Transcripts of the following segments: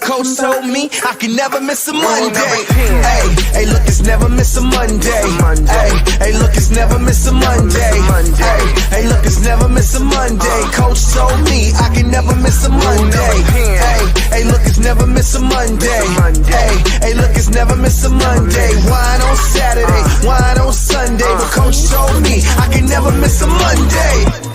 coach told me I can never miss a Monday. Hey, look, it's never miss a Monday. Hey, look, it's never miss a Monday. Hey, look, it's never miss a Monday. Coach told me I can never miss a Monday. Hey, look, it's never miss a Monday. Hey, look, it's never miss a Monday. Wine on Saturday, wine on Sunday. But coach told me I can never miss a Monday.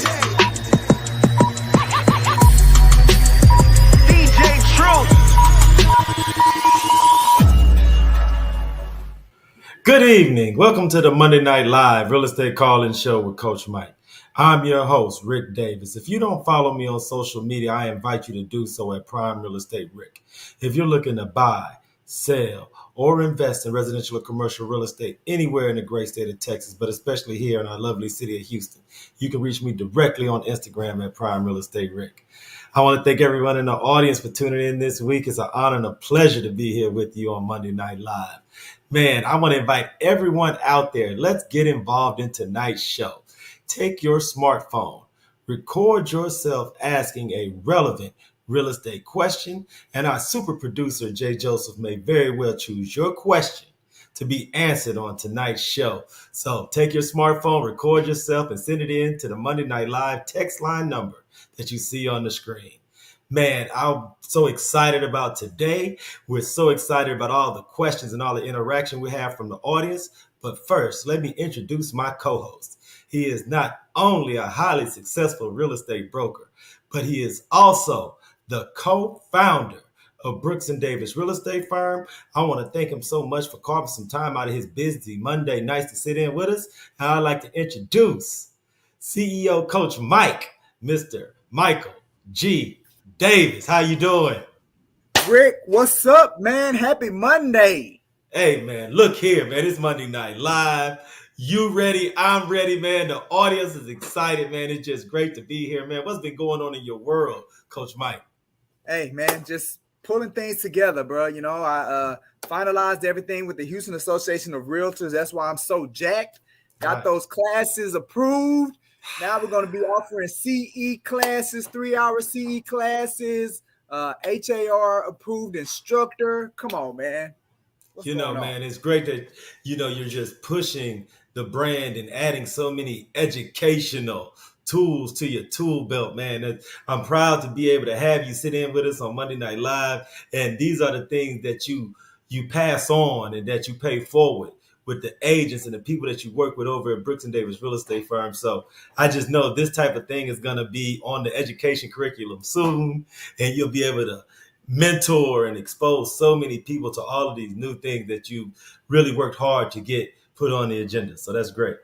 Good evening. Welcome to the Monday Night Live Real Estate Call-In Show with Coach Mike. I'm your host, Rick Davis. If you don't follow me on social media, I invite you to do so at Prime Real Estate Rick. If you're looking to buy, sell, or invest in residential or commercial real estate anywhere in the great state of Texas, but especially here in our lovely city of Houston, you can reach me directly on Instagram at Prime Real Estate Rick. I want to thank everyone in the audience for tuning in this week. It's an honor and a pleasure to be here with you on Monday Night Live. Man, I want to invite everyone out there. Let's get involved in tonight's show. Take your smartphone, record yourself asking a relevant real estate question, and our super producer, Jay Joseph, may very well choose your question to be answered on tonight's show. So take your smartphone, record yourself, and send it in to the Monday Night Live text line number that you see on the screen. Man, I'm so excited about today. We're so excited about all the questions and all the interaction we have from the audience. But first, let me introduce my co-host. He is not only a highly successful real estate broker, but he is also the co-founder of Brooks & Davis Real Estate Firm. I want to thank him so much for carving some time out of his busy Monday nights to sit in with us. And I'd like to introduce CEO Coach Mike, Mr. Michael G. Davis. How you doing? Rick, what's up, man? Happy Monday. Hey, man, look here, man. It's Monday Night Live. You ready? I'm ready, man. The audience is excited, man. It's just great to be here, man. What's been going on in your world, Coach Mike? Hey, man, just pulling things together, bro. You know, I finalized everything with the Houston Association of Realtors. That's why I'm so jacked. Got those classes approved. Now we're going to be offering CE classes, 3-hour CE classes, HAR approved instructor. Come on, man. What's you know, man, it's great that, you're just pushing the brand and adding so many educational tools to your tool belt, man. I'm proud to be able to have you sit in with us on Monday Night Live. And these are the things that you pass on and that you pay forward with the agents and the people that you work with over at Brooks & Davis Real Estate Firm. So I just know this type of thing is going to be on the education curriculum soon, and you'll be able to mentor and expose so many people to all of these new things that you really worked hard to get put on the agenda. So that's great.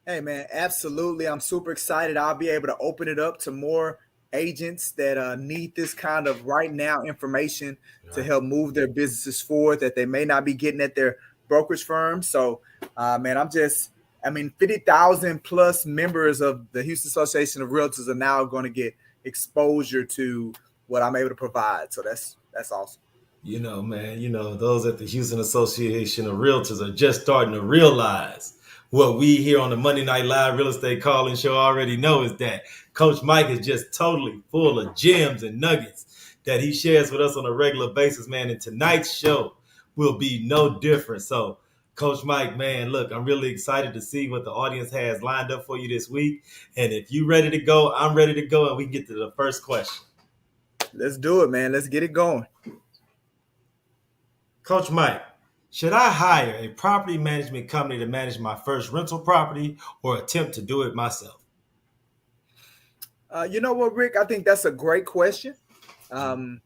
Hey, man, absolutely. I'm super excited. I'll be able to open it up to more agents that need this kind of right now information to help move their businesses forward that they may not be getting at their brokerage firm. So, man, 50,000 plus members of the Houston Association of Realtors are now going to get exposure to what I'm able to provide. So that's awesome. Man, those at the Houston Association of Realtors are just starting to realize what we here on the Monday Night Live Real Estate Call-In Show already know is that Coach Mike is just totally full of gems and nuggets that he shares with us on a regular basis, man. And tonight's show will be no different. So, Coach Mike, man, look, I'm really excited to see what the audience has lined up for you this week. And if you're ready to go, I'm ready to go, and we can get to the first question. Let's do it, man. Let's get it going. Coach Mike, should I hire a property management company to manage my first rental property or attempt to do it myself? You know what, Rick? I think that's a great question. I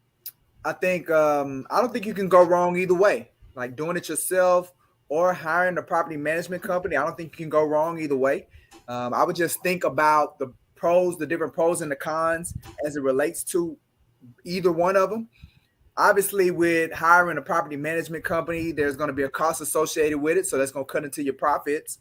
don't think you can go wrong either way. Like doing it yourself or hiring a property management company, I don't think you can go wrong either way. I would just think about the different pros and the cons as it relates to either one of them. Obviously, with hiring a property management company, there's going to be a cost associated with it, so that's going to cut into your profits.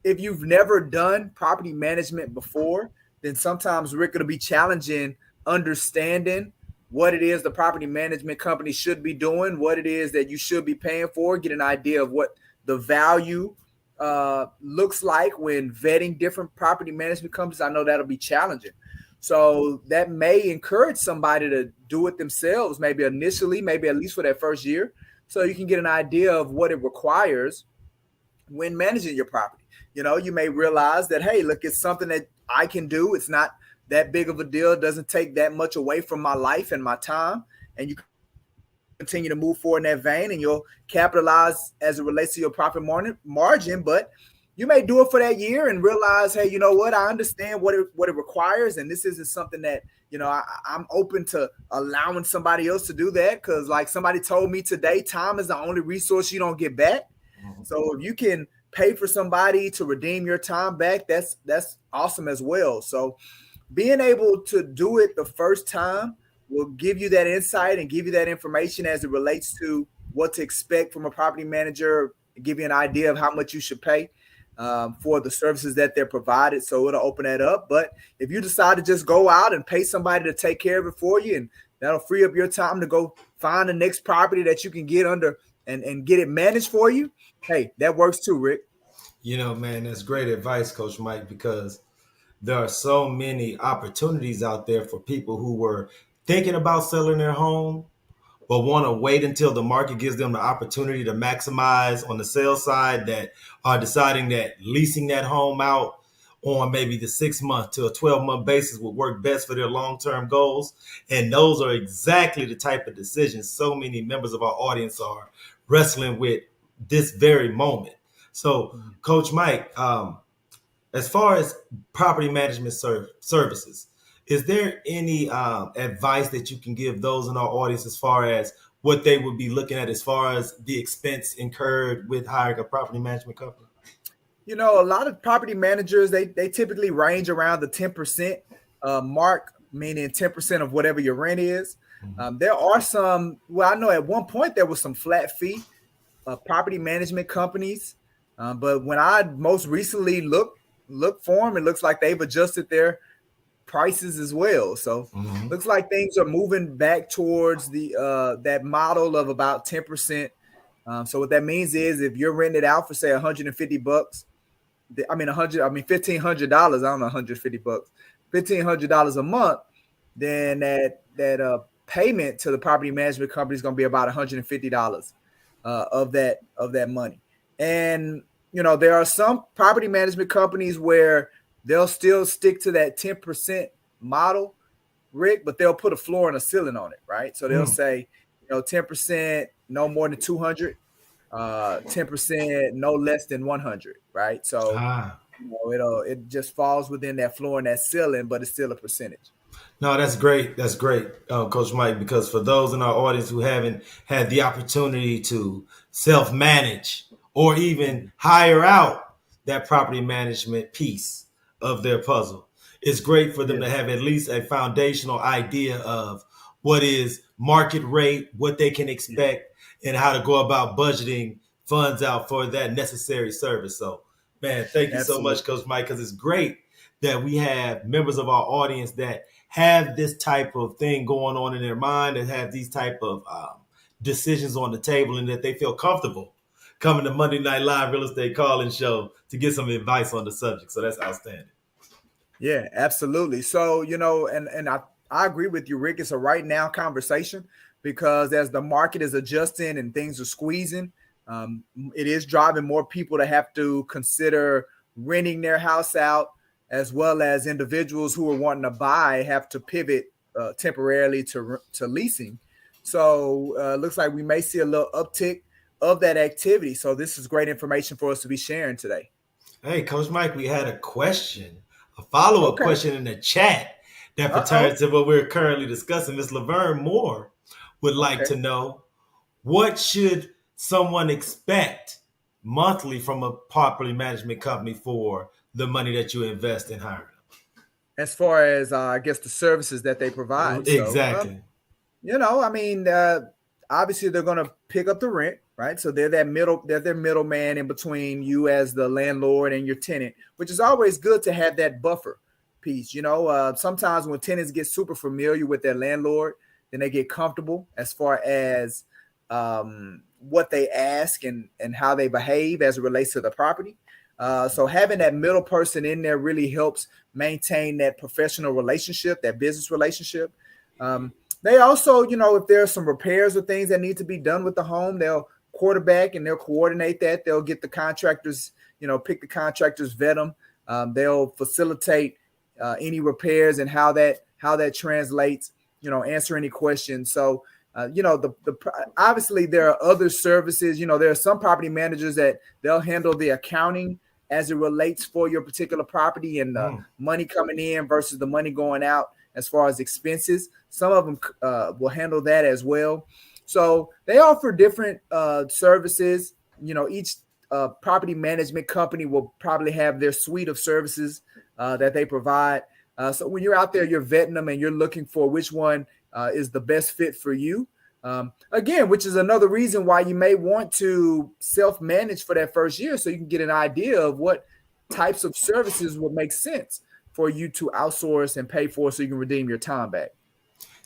If you've never done property management before, then sometimes, Rick, it'll be challenging understanding what it is the property management company should be doing, what it is that you should be paying for, get an idea of what the value looks like when vetting different property management companies. I know that'll be challenging. So that may encourage somebody to do it themselves, maybe initially, maybe at least for that first year, so you can get an idea of what it requires when managing your property. You may realize that, hey, look, it's something that I can do. It's not that big of a deal. It doesn't take that much away from my life and my time. And you continue to move forward in that vein, and you'll capitalize as it relates to your profit margin. But you may do it for that year and realize, hey, you know what? I understand what it requires, and this isn't something that I'm open to allowing somebody else to do that, because like somebody told me today, time is the only resource you don't get back. So if you can pay for somebody to redeem your time back, that's awesome as well. So being able to do it the first time will give you that insight and give you that information as it relates to what to expect from a property manager, give you an idea of how much you should pay for the services that they're provided. So it'll open that up. But if you decide to just go out and pay somebody to take care of it for you, and that'll free up your time to go find the next property that you can get under and get it managed for you, hey, that works too, Rick. Man, that's great advice, Coach Mike, because there are so many opportunities out there for people who were thinking about selling their home, but want to wait until the market gives them the opportunity to maximize on the sales side, that are deciding that leasing that home out on maybe the 6-month to a 12-month basis would work best for their long-term goals. And those are exactly the type of decisions so many members of our audience are wrestling with this very moment. So, Coach Mike, as far as property management services, is there any advice that you can give those in our audience as far as what they would be looking at as far as the expense incurred with hiring a property management company? A lot of property managers, they typically range around the 10% mark, meaning 10% of whatever your rent is. There are some, I know at one point there was some flat fee property management companies. But when I most recently looked for them, it looks like they've adjusted their prices as well. So looks like things are moving back towards the that model of about 10%. So what that means is if you're renting it out for say $150, $1,500, I don't know, $150, $1,500 a month, then that payment to the property management company is going to be about $150 of that money. And there are some property management companies where they'll still stick to that 10% model, Rick, but they'll put a floor and a ceiling on it, right? So they'll say, 10%, no more than 200, 10%, no less than 100, right? So it just falls within that floor and that ceiling, but it's still a percentage. No, that's great. That's great, Coach Mike, because for those in our audience who haven't had the opportunity to self-manage or even hire out that property management piece of their puzzle, it's great for them to have at least a foundational idea of what is market rate, what they can expect, and how to go about budgeting funds out for that necessary service. So, man, thank you so much, Coach Mike, because it's great that we have members of our audience that have this type of thing going on in their mind, and have these type of decisions on the table, and that they feel comfortable coming to Monday Night Live Real Estate Call-In Show to get some advice on the subject. So that's outstanding. Yeah, absolutely. So, and I agree with you, Rick. It's a right now conversation, because as the market is adjusting and things are squeezing, it is driving more people to have to consider renting their house out, as well as individuals who are wanting to buy have to pivot temporarily to leasing. So looks like we may see a little uptick of that activity. So this is great information for us to be sharing today. Hey, Coach Mike, we had a follow-up question in the chat that pertains to what we're currently discussing. Ms. Laverne Moore would like to know, what should someone expect monthly from a property management company for the money that you invest in hiring them? As far as, I guess, the services that they provide. Exactly. So, obviously they're going to pick up the rent, right? So they're their middleman in between you as the landlord and your tenant, which is always good to have that buffer piece. Sometimes when tenants get super familiar with their landlord, then they get comfortable as far as what they ask and how they behave as it relates to the property. So having that middle person in there really helps maintain that professional relationship, that business relationship. They also, if there's some repairs or things that need to be done with the home, they'll quarterback and they'll coordinate that. They'll get the contractors, pick the contractors, vet them. They'll facilitate any repairs and how that translates, answer any questions. So, obviously there are other services. There are some property managers that they'll handle the accounting as it relates for your particular property and the money coming in versus the money going out as far as expenses. Some of them will handle that as well. So they offer different services. Each property management company will probably have their suite of services that they provide. So when you're out there, you're vetting them and you're looking for which one is the best fit for you. Again, which is another reason why you may want to self-manage for that first year so you can get an idea of what types of services would make sense for you to outsource and pay for so you can redeem your time back.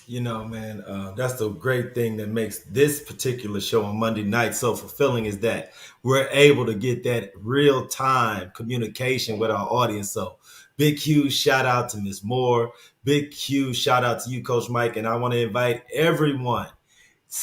Man, that's the great thing that makes this particular show on Monday night so fulfilling is that we're able to get that real-time communication with our audience. So big, huge shout out to Ms. Moore. Big, huge shout out to you, Coach Mike. And I want to invite everyone,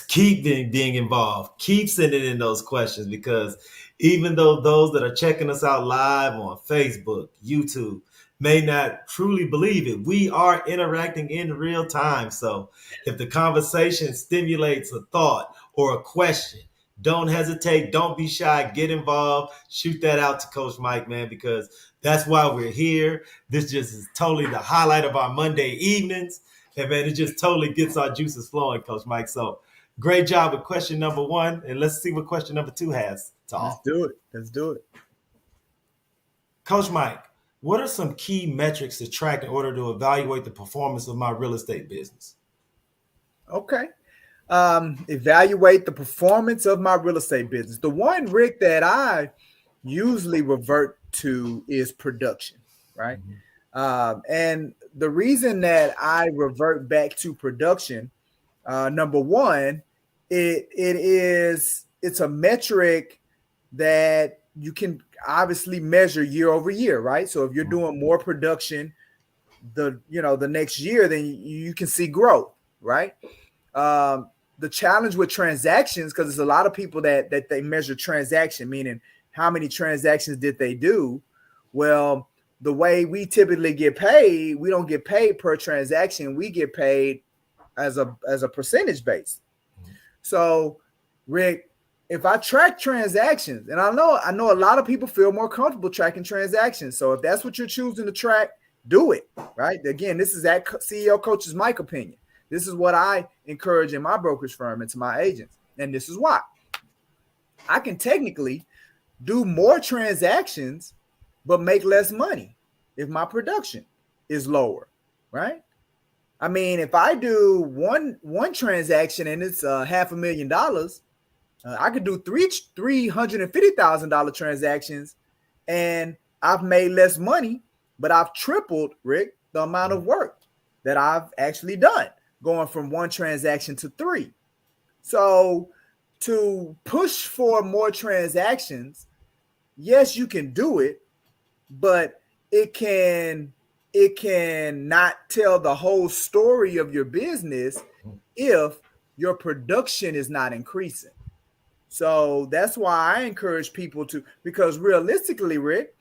keep being involved. Keep sending in those questions because even though those that are checking us out live on Facebook, YouTube, may not truly believe it, we are interacting in real time. So if the conversation stimulates a thought or a question, don't hesitate. Don't be shy. Get involved. Shoot that out to Coach Mike, man, because that's why we're here. This just is totally the highlight of our Monday evenings. And, man, it just totally gets our juices flowing, Coach Mike. So great job with question number 1. And let's see what question number 2 has to offer. Let's do it. Coach Mike, what are some key metrics to track in order to evaluate the performance of my real estate business? Okay. Evaluate the performance of my real estate business. The one, Rick, that I usually revert to is production, right? And the reason that I revert back to production, number one, it's a metric that you can obviously measure year over year, right? So if you're doing more production the next year, then you can see growth, right? The challenge with transactions, because there's a lot of people that they measure transaction, meaning how many transactions did they do? Well, the way we typically get paid, we don't get paid per transaction. We get paid as a percentage base. So, Rick, if I track transactions, and I know a lot of people feel more comfortable tracking transactions. So if that's what you're choosing to track, do it, right? Again, this is that CEO Coaches Mike opinion. This is what I encourage in my brokerage firm and to my agents. And this is why. I can technically do more transactions, but make less money if my production is lower, right? I mean, if I do one transaction and it's $500,000, I could do $350,000 transactions and I've made less money, but I've tripled, Rick, the amount of work that I've actually done, going from one transaction to 3. So to push for more transactions, yes, you can do it, but it can not tell the whole story of your business if your production is not increasing. So that's why I encourage people to, because realistically, Rick,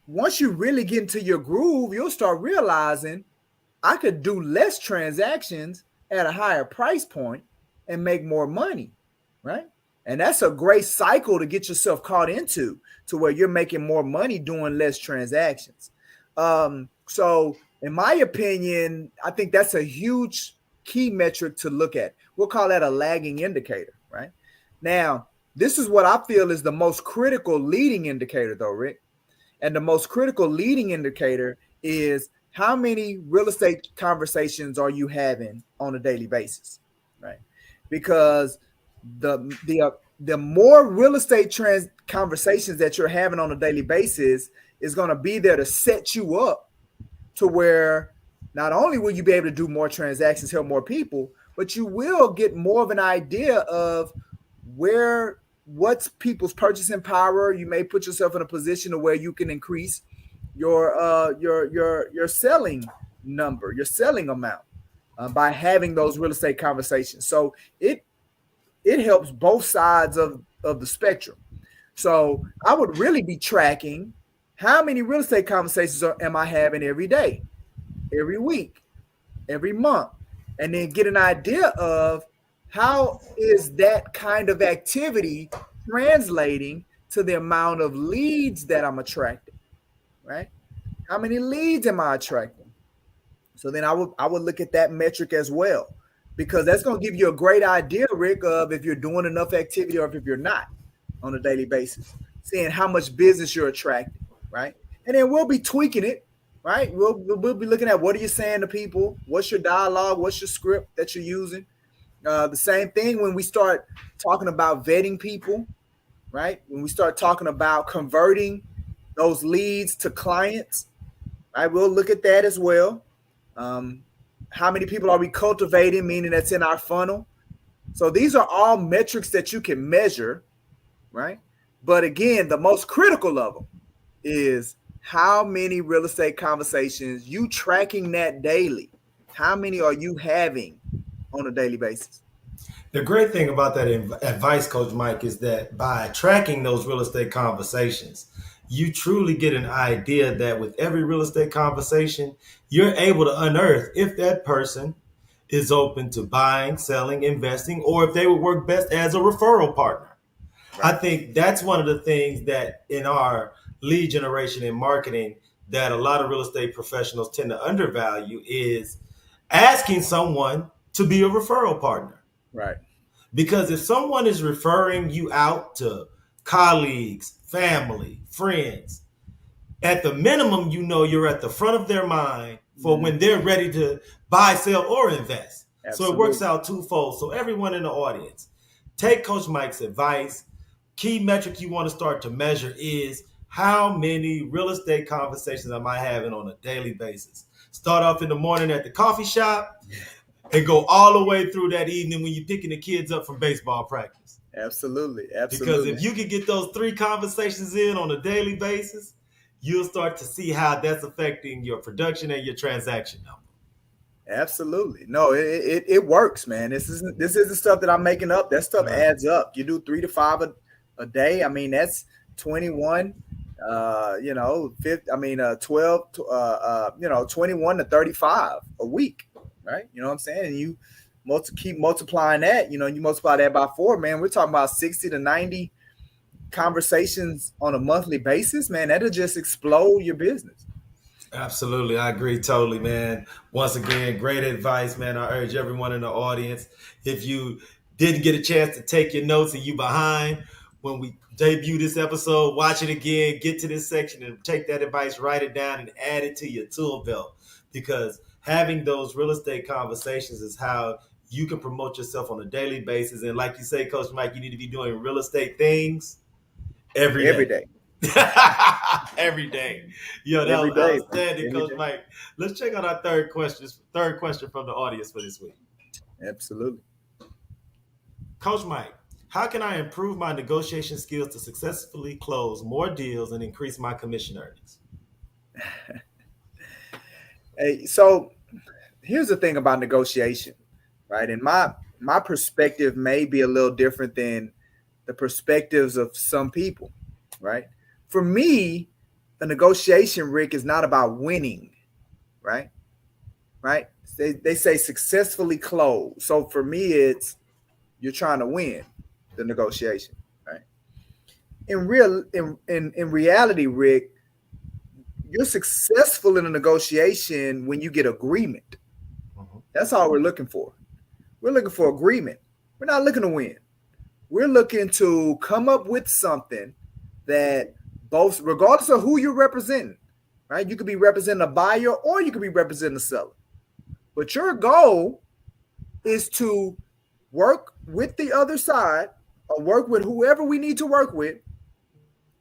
once you really get into your groove, you'll start realizing I could do less transactions at a higher price point and make more money, right? And that's a great cycle to get yourself caught into, to where you're making more money doing less transactions. So in my opinion, I think that's a huge key metric to look at. We'll call that a lagging indicator, right? Now, this is what I feel is the most critical leading indicator, though, Rick. And the most critical leading indicator is how many real estate conversations are you having on a daily basis, right? Because the more real estate conversations that you're having on a daily basis is going to be there to set you up to where not only will you be able to do more transactions, help more people, but you will get more of an idea of where what's people's purchasing power. You may put yourself in a position to where you can increase your selling number, your selling amount by having those real estate conversations. So it helps both sides of the spectrum. So I would really be tracking how many real estate conversations am I having every day, every week, every month, and then get an idea of how is that kind of activity translating to the amount of leads that I'm attracting, right? How many leads am I attracting? So then I would look at that metric as well, because that's going to give you a great idea, Rick, of if you're doing enough activity or if you're not on a daily basis, seeing how much business you're attracting, right? And then we'll be tweaking it, right? We'll be looking at what are you saying to people? What's your dialogue? What's your script that you're using? The same thing when we start talking about vetting people, right? When we start talking about converting those leads to clients, right? We'll look at that as well. How many people are we cultivating, meaning that's in our funnel? So these are all metrics that you can measure, right? But again, the most critical of them is how many real estate conversations you tracking that daily. How many are you having on a daily basis? The great thing about that advice, Coach Mike, is that by tracking those real estate conversations, you truly get an idea that with every real estate conversation, you're able to unearth if that person is open to buying, selling, investing, or if they would work best as a referral partner. Right. I think that's one of the things that in our lead generation and marketing that a lot of real estate professionals tend to undervalue is asking someone to be a referral partner. Right. Because if someone is referring you out to colleagues, family, friends, at the minimum, you know you're at the front of their mind for when they're ready to buy, sell, or invest. Absolutely. So it works out twofold. So everyone in the audience, take Coach Mike's advice. Key metric you want to start to measure is how many real estate conversations am I having on a daily basis? Start off in the morning at the coffee shop and go all the way through that evening when you're picking the kids up from baseball practice. Absolutely. Because if you can get those 3 conversations in on a daily basis, you'll start to see how that's affecting your production and your transaction number. Absolutely. No, it works, man. This isn't stuff that I'm making up. That stuff adds up. You do 3 to 5 a day. I mean, that's 21. 12. 21 to 35 a week, right? You know what I'm saying? And you keep multiplying that. You multiply that by 4, man. We're talking about 60 to 90 conversations on a monthly basis, man. That'll just explode your business. Absolutely. I agree totally, man. Once again, great advice, man. I urge everyone in the audience, if you didn't get a chance to take your notes and you behind, when we debut this episode, watch it again, get to this section and take that advice, write it down and add it to your tool belt, because having those real estate conversations is how you can promote yourself on a daily basis. And like you say, Coach Mike, you need to be doing real estate things every day. Every day. Yo, that was outstanding, Coach Mike. Let's check out our third question from the audience for this week. Absolutely. Coach Mike, how can I improve my negotiation skills to successfully close more deals and increase my commission earnings? Hey, so here's the thing about negotiation, right? And my perspective may be a little different than the perspectives of some people, right? For me, a negotiation, Rick, is not about winning, right? Right? They say successfully close. So for me, it's you're trying to win the negotiation, right? In reality, Rick, you're successful in a negotiation when you get agreement. That's all we're looking for. We're looking for agreement. We're not looking to win. We're looking to come up with something that both, regardless of who you're representing, right? You could be representing a buyer or you could be representing a seller. But your goal is to work with the other side or work with whoever we need to work with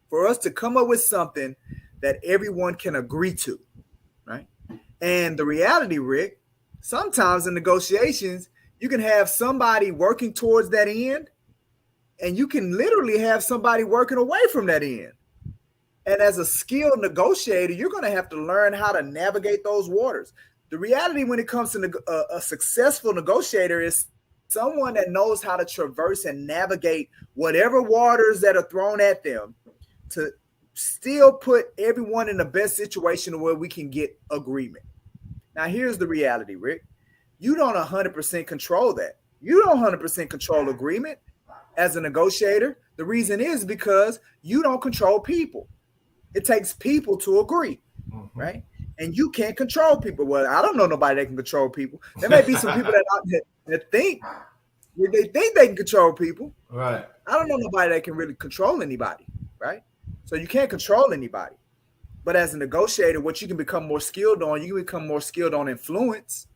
for us to come up with something that everyone can agree to, right? And the reality, Rick, sometimes in negotiations, you can have somebody working towards that end and you can literally have somebody working away from that end. And as a skilled negotiator, you're going to have to learn how to navigate those waters. The reality when it comes to a successful negotiator is someone that knows how to traverse and navigate whatever waters that are thrown at them to still put everyone in the best situation where we can get agreement. Now, here's the reality, Rick. You don't 100% control that. You don't 100% control agreement as a negotiator. The reason is because you don't control people. It takes people to agree, right? And you can't control people. Well, I don't know nobody that can control people. There may be some people that think they can control people. Right. I don't know nobody that can really control anybody, right? So you can't control anybody. But as a negotiator, what you can become more skilled on, you can become more skilled on influence,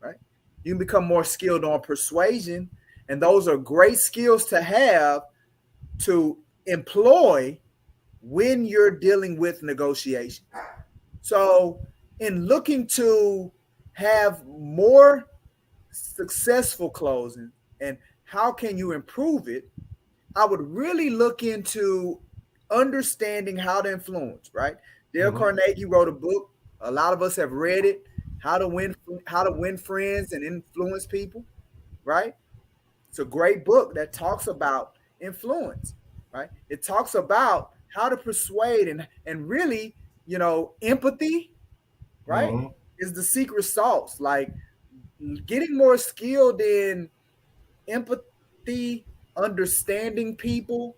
right? You can become more skilled on persuasion. And those are great skills to have to employ when you're dealing with negotiation. So in looking to have more successful closing and how can you improve it, I would really look into understanding how to influence, right? Dale Carnegie wrote a book. A lot of us have read it, How to Win Friends and Influence People, right? It's a great book that talks about influence, right? It talks about how to persuade and really, empathy, right? Is the secret sauce. Like getting more skilled in empathy, understanding people.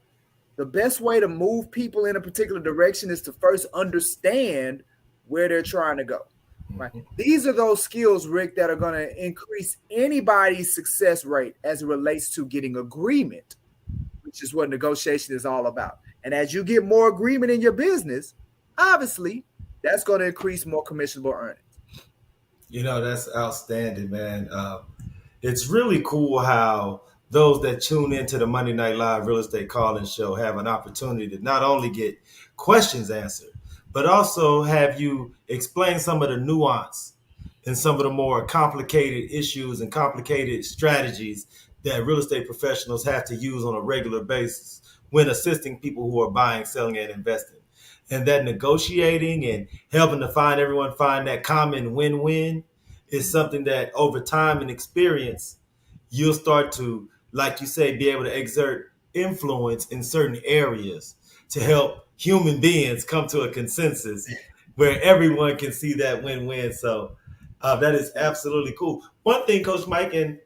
The best way to move people in a particular direction is to first understand where they're trying to go, right? These are those skills, Rick, that are going to increase anybody's success rate as it relates to getting agreement, which is what negotiation is all about. And as you get more agreement in your business, obviously, that's going to increase more commissionable earnings. That's outstanding, man. It's really cool how those that tune into the Monday Night Live Real Estate Call-In Show have an opportunity to not only get questions answered, but also have you explain some of the nuance and some of the more complicated issues and complicated strategies that real estate professionals have to use on a regular basis when assisting people who are buying, selling, and investing. And that negotiating and helping to everyone find that common win-win is something that over time and experience, you'll start to, like you say, be able to exert influence in certain areas to help human beings come to a consensus where everyone can see that win-win. So that is absolutely cool. One thing, Coach Mike, and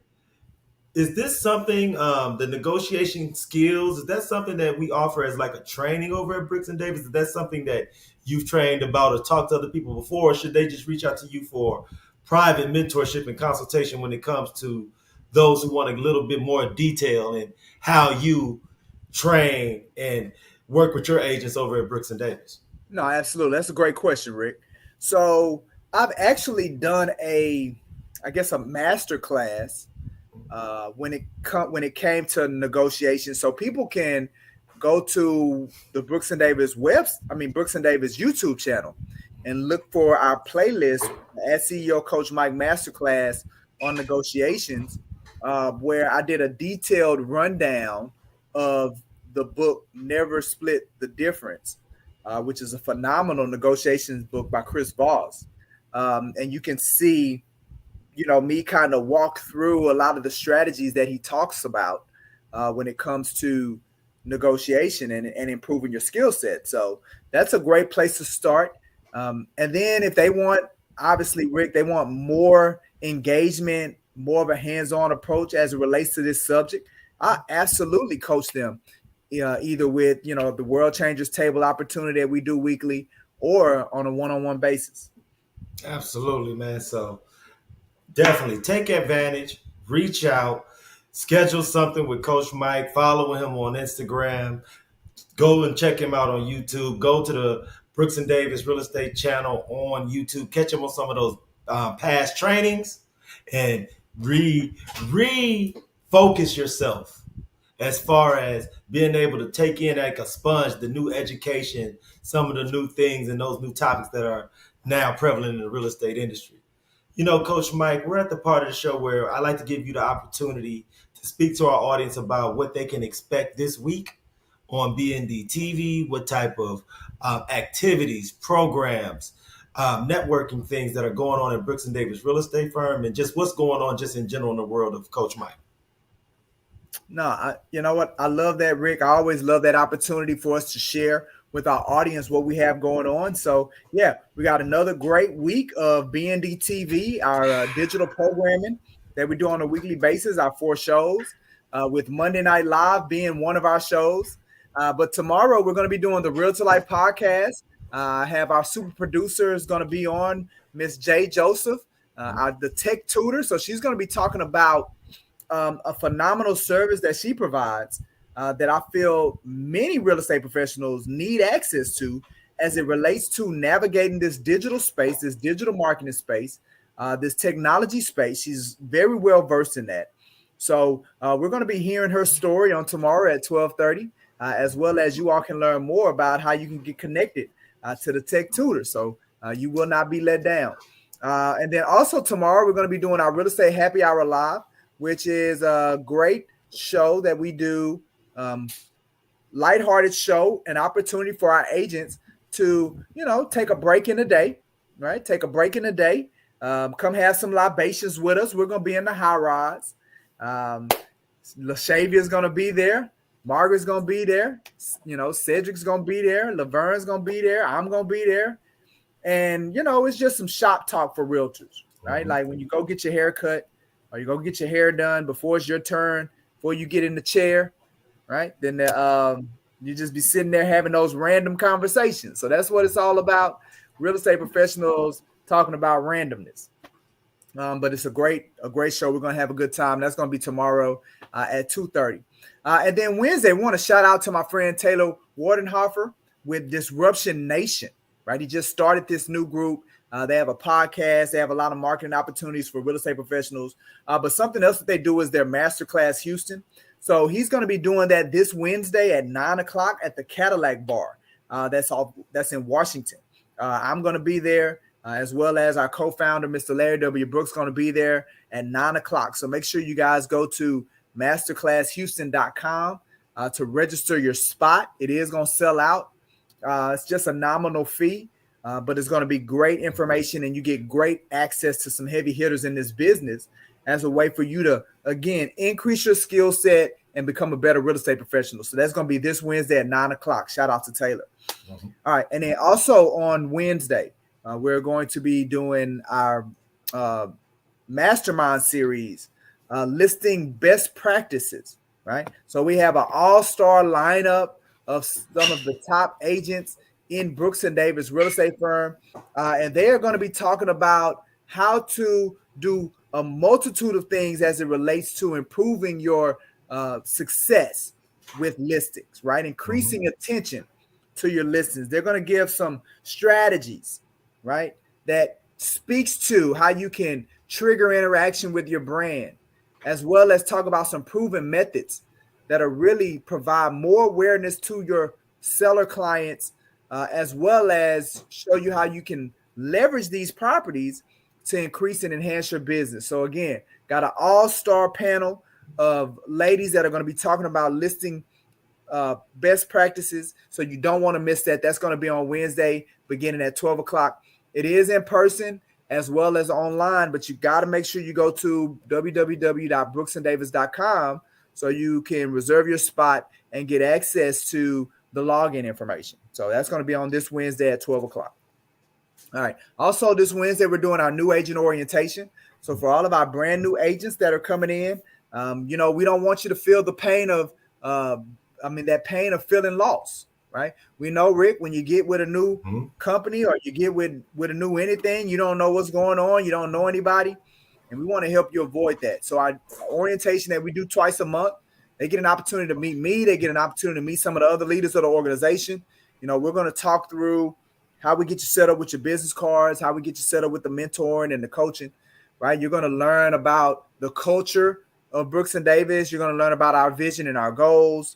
is this something, the negotiation skills, is that something that we offer as like a training over at Brooks and Davis? Is that something that you've trained about or talked to other people before? Or should they just reach out to you for private mentorship and consultation when it comes to those who want a little bit more detail in how you train and work with your agents over at Brooks and Davis? No, absolutely. That's a great question, Rick. So I've actually done a master class when it came to negotiation. So people can go to the Brooks and Davis Brooks and Davis YouTube channel and look for our playlist at CEO Coach Mike Masterclass on negotiations, where I did a detailed rundown of the book Never Split the Difference, which is a phenomenal negotiations book by Chris Voss. And you can see, me kind of walk through a lot of the strategies that he talks about when it comes to negotiation and improving your skill set. So that's a great place to start. And then if they want, obviously, Rick, they want more engagement, more of a hands-on approach as it relates to this subject, I absolutely coach them, either with, the World Changers Table opportunity that we do weekly or on a one-on-one basis. Absolutely, man. So definitely take advantage, reach out, schedule something with Coach Mike, follow him on Instagram, go and check him out on YouTube, go to the Brooks and Davis Real Estate channel on YouTube, catch him on some of those past trainings, and refocus yourself as far as being able to take in like a sponge the new education, some of the new things and those new topics that are now prevalent in the real estate industry. You know, Coach Mike, we're at the part of the show where I like to give you the opportunity to speak to our audience about what they can expect this week on BND TV, what type of activities, programs, networking things that are going on in Brooks and Davis Real Estate Firm, and just what's going on just in general in the world of Coach Mike. No, you know what? I love that, Rick. I always love that opportunity for us to share with our audience what we have going on. So, yeah, we got another great week of BND TV, our digital programming that we do on a weekly basis, our 4 shows, with Monday Night Live being one of our shows. But tomorrow we're going to be doing the Real to Life podcast. I have our super producer is going to be on, Miss Jay Joseph, the tech tutor. So she's going to be talking about a phenomenal service that she provides that I feel many real estate professionals need access to as it relates to navigating this digital space, this digital marketing space, this technology space. She's very well versed in that. So we're going to be hearing her story on tomorrow at 12:30, as well as you all can learn more about how you can get connected to the tech tutor. So you will not be let down. And then also tomorrow, we're going to be doing our Real Estate Happy Hour Live, which is a great show that we do, lighthearted show, an opportunity for our agents to, take a break in the day, right? Take a break in the day. Come have some libations with us. We're going to be in the high rise. LaShavia's going to be there. Margaret's going to be there. Cedric's going to be there. Laverne's going to be there. I'm going to be there. And, it's just some shop talk for realtors, right? Like when you go get your hair cut, or you go get your hair done before it's your turn, before you get in the chair, right? Then you just be sitting there having those random conversations. So that's what it's all about. Real estate professionals talking about randomness. But it's a great show. We're going to have a good time. That's going to be tomorrow at 2:30. And then Wednesday, we want to shout out to my friend Taylor Wardenhofer with Disruption Nation, right? He just started this new group. They have a podcast. They have a lot of marketing opportunities for real estate professionals. But something else that they do is their Masterclass Houston. So he's going to be doing that this Wednesday at 9:00 at the Cadillac Bar. That's in Washington. I'm going to be there, as well as our co-founder, Mr. Larry W. Brooks, going to be there at 9:00. So make sure you guys go to masterclasshouston.com to register your spot. It is going to sell out. It's just a nominal fee. But it's going to be great information, and you get great access to some heavy hitters in this business as a way for you to, again, increase your skill set and become a better real estate professional. So that's going to be this Wednesday at 9:00. Shout out to Taylor. Mm-hmm. All right. And then also on Wednesday, we're going to be doing our mastermind series, listing best practices, right? So we have an all-star lineup of some of the top agents in Brooks and Davis Real Estate Firm. And they are going to be talking about how to do a multitude of things as it relates to improving your success with listings, right? Increasing attention to your listings. They're going to give some strategies, right, that speaks to how you can trigger interaction with your brand, as well as talk about some proven methods that are really provide more awareness to your seller clients, as well as show you how you can leverage these properties to increase and enhance your business. So again, got an all-star panel of ladies that are going to be talking about listing best practices. So you don't want to miss that. That's going to be on Wednesday, beginning at 12 o'clock. It is in person as well as online, but you got to make sure you go to www.brooksanddavis.com so you can reserve your spot and get access to the login information. So that's going to be on this Wednesday at 12 o'clock. All right. Also, this Wednesday, we're doing our new agent orientation. So for all of our brand new agents that are coming in, we don't want you to feel the pain of, that pain of feeling lost, right? We know, Rick, when you get with a new company or you get with a new anything, you don't know what's going on. You don't know anybody. And we want to help you avoid that. So our orientation that we do twice a month, they get an opportunity to meet me. They get an opportunity to meet some of the other leaders of the organization. We're going to talk through how we get you set up with your business cards, how we get you set up with the mentoring and the coaching, right? You're going to learn about the culture of Brooks and Davis. You're going to learn about our vision and our goals.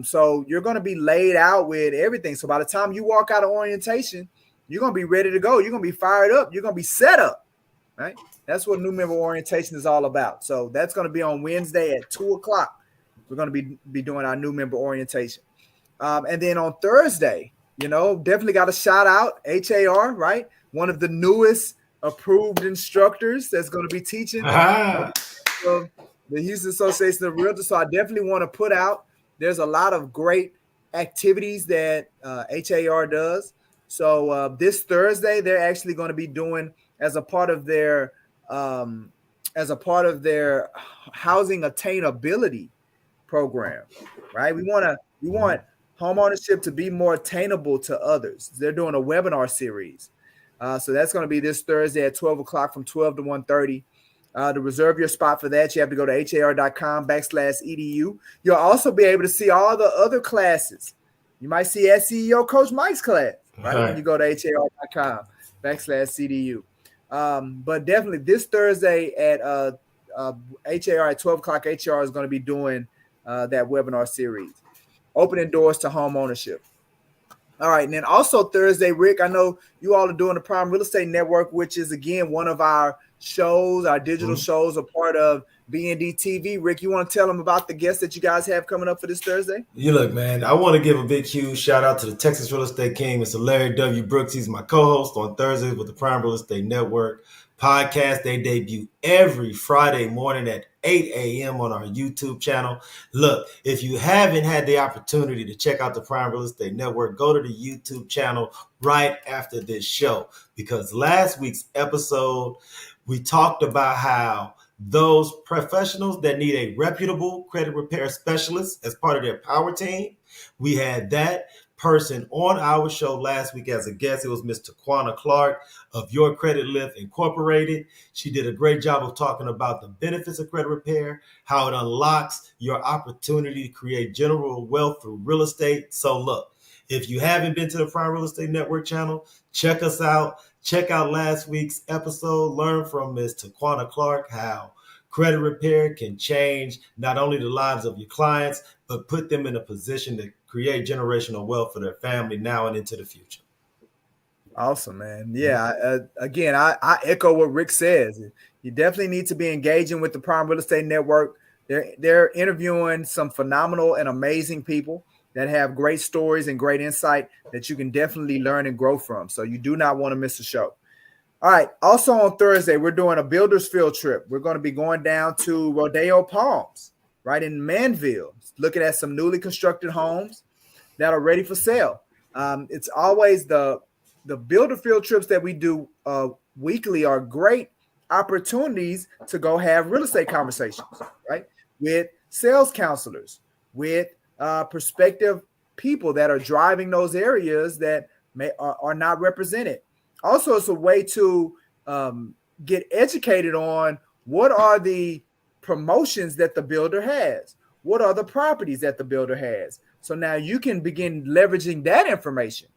So you're going to be laid out with everything. So by the time you walk out of orientation, you're going to be ready to go. You're going to be fired up. You're going to be set up right? That's what new member orientation is all about. So that's going to be on Wednesday at 2:00. We're going to be doing our new member orientation. And then on Thursday, definitely got to shout out HAR, right? One of the newest approved instructors that's going to be teaching the Houston Association of Realtors. So I definitely want to put out, there's a lot of great activities that HAR does. So this Thursday, they're actually going to be doing as a part of their housing attainability program, right? We want homeownership to be more attainable to others. They're doing a webinar series. So that's going to be this Thursday at 12:00 from 12 to 1:30. To reserve your spot for that, you have to go to har.com/edu. You'll also be able to see all the other classes. You might see SEO Coach Mike's class, right? When you go to har.com/CDU. But definitely this Thursday at HAR at 12:00, HR is going to be doing that webinar series, opening doors to home ownership. All right. And then also Thursday, Rick, I know you all are doing the Prime Real Estate Network, which is, again, one of our shows, our digital shows, a part of BND TV. Rick, you want to tell them about the guests that you guys have coming up for this Thursday? You look, man, I want to give a big, huge shout out to the Texas Real Estate King, Mr. Larry W. Brooks. He's my co-host on Thursdays with the Prime Real Estate Network podcast. They debut every Friday morning at 8 a.m. on our YouTube channel. Look, if you haven't had the opportunity to check out the Prime Real Estate Network, go to the YouTube channel right after this show, because last week's episode, we talked about how those professionals that need a reputable credit repair specialist as part of their power team, we had that person on our show last week as a guest. It was Ms. Taquana Clark of Your Credit Lift Incorporated. She did a great job of talking about the benefits of credit repair, how it unlocks your opportunity to create general wealth through real estate. So look, if you haven't been to the Prime Real Estate Network channel, check us out. Check out last week's episode. Learn from Ms. Taquana Clark how credit repair can change not only the lives of your clients, but put them in a position to create generational wealth for their family now and into the future. Awesome, man. Yeah. Again, I echo what Rick says. You definitely need to be engaging with the Prime Real Estate Network. They're interviewing some phenomenal and amazing people that have great stories and great insight that you can definitely learn and grow from. So you do not want to miss a show. All right. Also on Thursday, we're doing a builder's field trip. We're going to be going down to Rodeo Palms, right in Manville, looking at some newly constructed homes that are ready for sale. It's always the builder field trips that we do weekly are great opportunities to go have real estate conversations, right? With sales counselors, with prospective people that are driving those areas that are not represented. Also, it's a way to get educated on what are the promotions that the builder has, what are the properties that the builder has. So now you can begin leveraging that information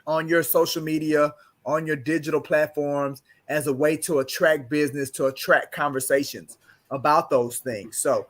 on your social media, on your digital platforms as a way to attract business, to attract conversations about those things. So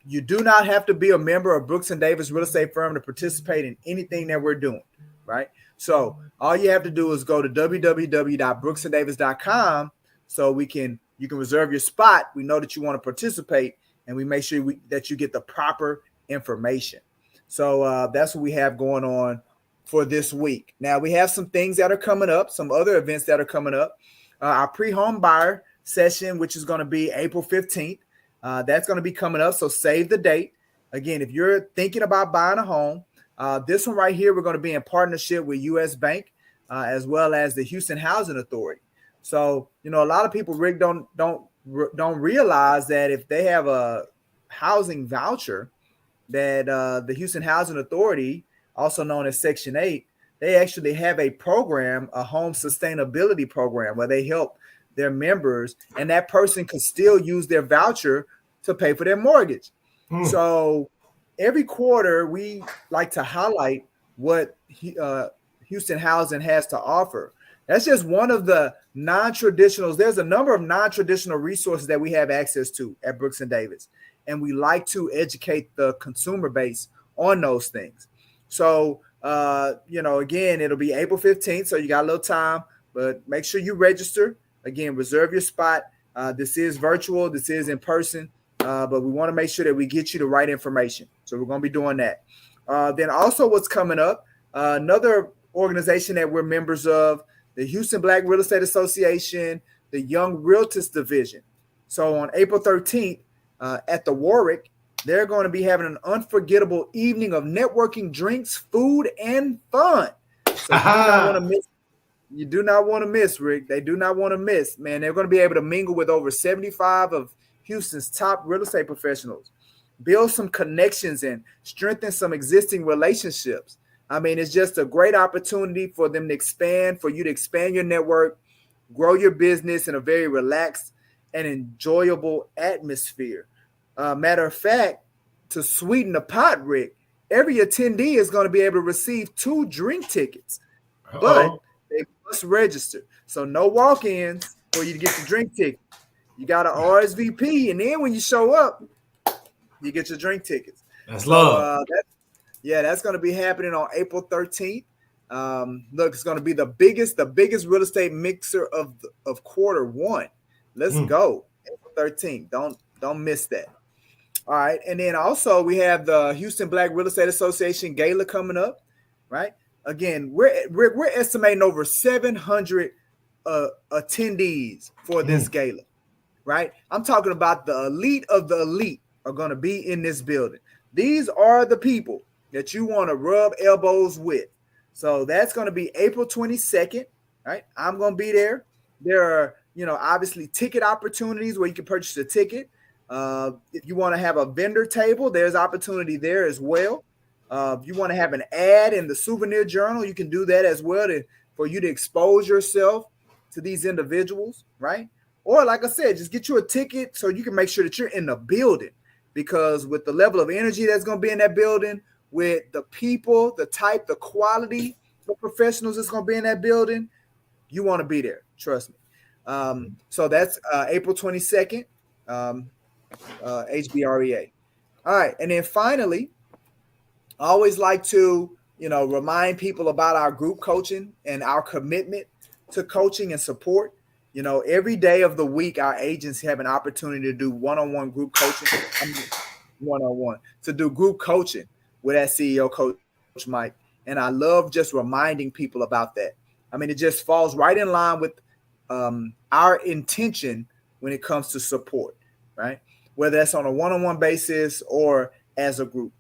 you do not have to be a member of Brooks & Davis Real Estate Firm to participate in anything that we're doing, right? So all you have to do is go to www.brooksanddavis.com so you can reserve your spot. We know that you want to participate, and we make sure that you get the proper information. So that's what we have going on for this week. Now, we have some things that are coming up, some other events that are coming up. Our pre-home buyer session, which is going to be April 15th. That's going to be coming up, so save the date. Again, if you're thinking about buying a home, this one right here, we're going to be in partnership with U.S. Bank as well as the Houston Housing Authority. So, a lot of people, Rick, don't realize that if they have a housing voucher, that the Houston Housing Authority, also known as Section 8, they actually have a program, a home sustainability program, where they help their members, and that person could still use their voucher to pay for their mortgage. So every quarter, we like to highlight what Houston Housing has to offer. That's just one of the non-traditionals. There's a number of non-traditional resources that we have access to at Brooks & Davis, and we like to educate the consumer base on those things. So, again, it'll be April 15th, so you got a little time, but make sure you register. again, reserve your spot. This is virtual. This is in person. But we want to make sure that we get you the right information. So we're going to be doing that. Then also what's coming up, another organization that we're members of, the Houston Black Real Estate Association, the Young Realtors Division. So on April 13th at the Warwick, they're going to be having an unforgettable evening of networking, drinks, food, and fun. So you do not want to miss, Rick. They do not want to miss, man. They're going to be able to mingle with over 75 of Houston's top real estate professionals, build some connections and strengthen some existing relationships. I mean, it's just a great opportunity for them to expand, for you to expand your network, grow your business in a very relaxed and enjoyable atmosphere. Matter of fact, to sweeten the pot, Rick, every attendee is going to be able to receive 2 drink tickets, but they must register. So no walk-ins for you to get the drink ticket. You got an RSVP, and then when you show up, you get your drink tickets. That's love. That's going to be happening on April 13th. Look, it's going to be the biggest real estate mixer of quarter one. Let's go. April 13th. Don't miss that. All right. And then also we have the Houston Black Real Estate Association Gala coming up, right? Again, we're estimating over 700 attendees for this gala. Right? I'm talking about the elite of the elite are going to be in this building. These are the people that you want to rub elbows with. So that's going to be April 22nd, right? I'm going to be there. There are, obviously ticket opportunities where you can purchase a ticket. If you want to have a vendor table, there's opportunity there as well. If you want to have an ad in the Souvenir Journal, you can do that as well for you to expose yourself to these individuals, right? Or like I said, just get you a ticket so you can make sure that you're in the building, because with the level of energy that's going to be in that building, with the people, the type, the quality of professionals that's going to be in that building, you want to be there. Trust me. So that's April 22nd, HBREA. All right. And then finally, I always like to, remind people about our group coaching and our commitment to coaching and support. Every day of the week, our agents have an opportunity to do one-on-one group coaching. To do group coaching with that CEO, Coach Mike. And I love just reminding people about that. I mean, it just falls right in line with our intention when it comes to support, right? Whether that's on a one-on-one basis or as a group.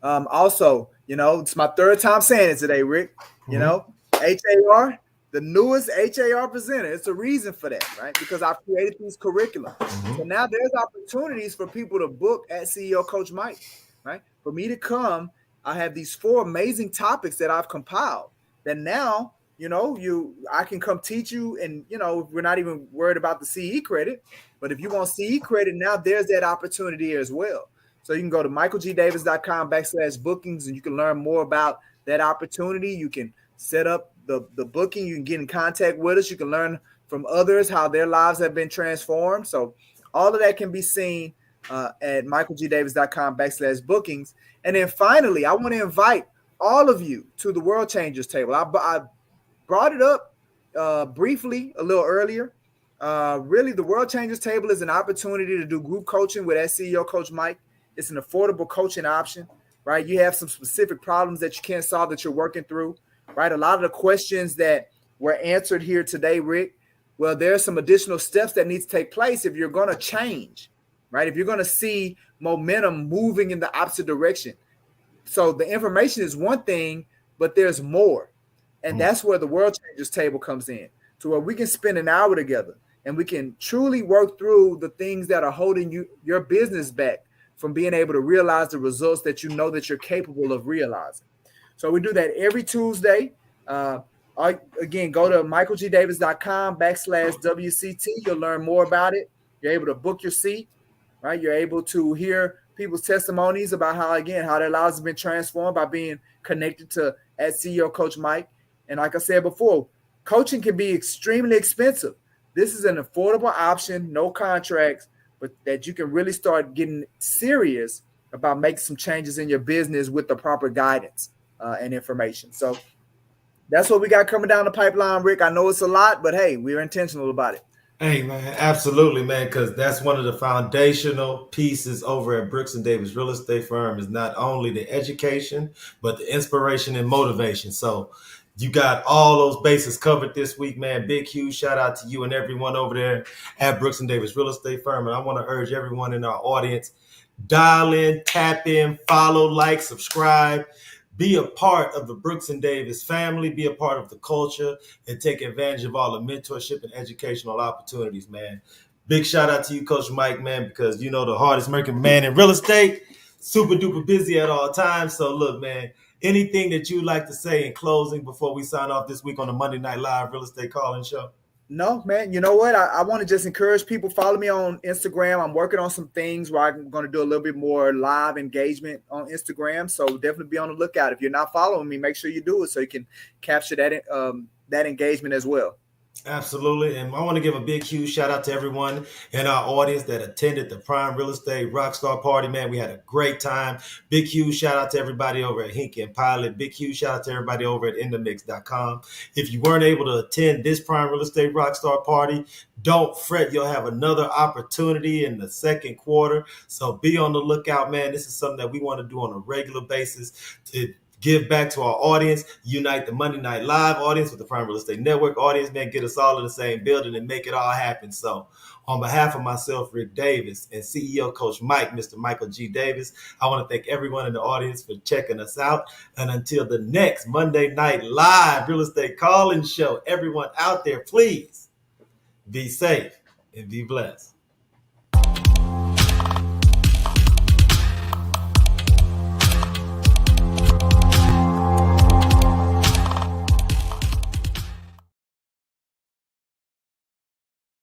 Also, it's my third time saying it today, Rick. HAR. The newest HAR presenter. It's a reason for that, right? Because I've created these curriculum. So now there's opportunities for people to book at CEO Coach Mike, right? For me to come, I have these 4 amazing topics that I've compiled that now, I can come teach you. And, we're not even worried about the CE credit, but if you want CE credit, now there's that opportunity as well. So you can go to michaelgdavis.com/bookings and you can learn more about that opportunity. You can set up the booking. You can get in contact with us. You can learn from others how their lives have been transformed. So all of that can be seen at michaelgdavis.com/bookings. And then finally, I want to invite all of you to the World Changers table. I brought it up briefly a little earlier. Really, the World Changers table is an opportunity to do group coaching with CEO Coach Mike. It's an affordable coaching option, right? You have some specific problems that you can't solve that you're working through. Right. A lot of the questions that were answered here today, Rick, well, there are some additional steps that need to take place if you're going to change, right? If you're going to see momentum moving in the opposite direction. So the information is one thing, but there's more. And that's where the World Changers table comes in, to where we can spend an hour together and we can truly work through the things that are holding your business back from being able to realize the results that that you're capable of realizing. So we do that every Tuesday. Again, go to michaelgdavis.com/WCT. You'll learn more about it. You're able to book your seat, right? You're able to hear people's testimonies about how their lives have been transformed by being connected to at CEO Coach Mike. And like I said before, coaching can be extremely expensive. This is an affordable option, no contracts, but that you can really start getting serious about making some changes in your business with the proper guidance and information. So that's what we got coming down the pipeline, Rick. I know it's a lot, but hey, we're intentional about it. Hey man, absolutely, man, because that's one of the foundational pieces over at Brooks and Davis Real Estate Firm is not only the education, but the inspiration and motivation. So you got all those bases covered this week, man. Big, huge shout out to you and everyone over there at Brooks and Davis Real Estate Firm. And I want to urge everyone in our audience, dial in, tap in, follow, like, subscribe. Be a part of the Brooks and Davis family, be a part of the culture, and take advantage of all the mentorship and educational opportunities, man. Big shout out to you, Coach Mike, man, because you know the hardest working man in real estate, super duper busy at all times. So look, man, anything that you'd like to say in closing before we sign off this week on the Monday Night Live Real Estate Call-In Show? No, man, you know what? I want to just encourage people, follow me on Instagram. I'm working on some things where I'm going to do a little bit more live engagement on Instagram. So definitely be on the lookout. If you're not following me, make sure you do it so you can capture that engagement as well. Absolutely. And I want to give a big, huge shout out to everyone in our audience that attended the Prime Real Estate Rockstar Party. Man, we had a great time. Big, huge shout out to everybody over at Hinky and Pilot. Big, huge shout out to everybody over at InTheMix.com. If you weren't able to attend this Prime Real Estate Rockstar Party, don't fret. You'll have another opportunity in the second quarter. So be on the lookout, man. This is something that we want to do on a regular basis to give back to our audience, unite the Monday Night Live audience with the Prime Real Estate Network audience, man, get us all in the same building and make it all happen. So on behalf of myself, Rick Davis, and CEO Coach Mike, Mr. Michael G. Davis, I want to thank everyone in the audience for checking us out. And until the next Monday Night Live Real Estate Call-In Show, everyone out there, please be safe and be blessed.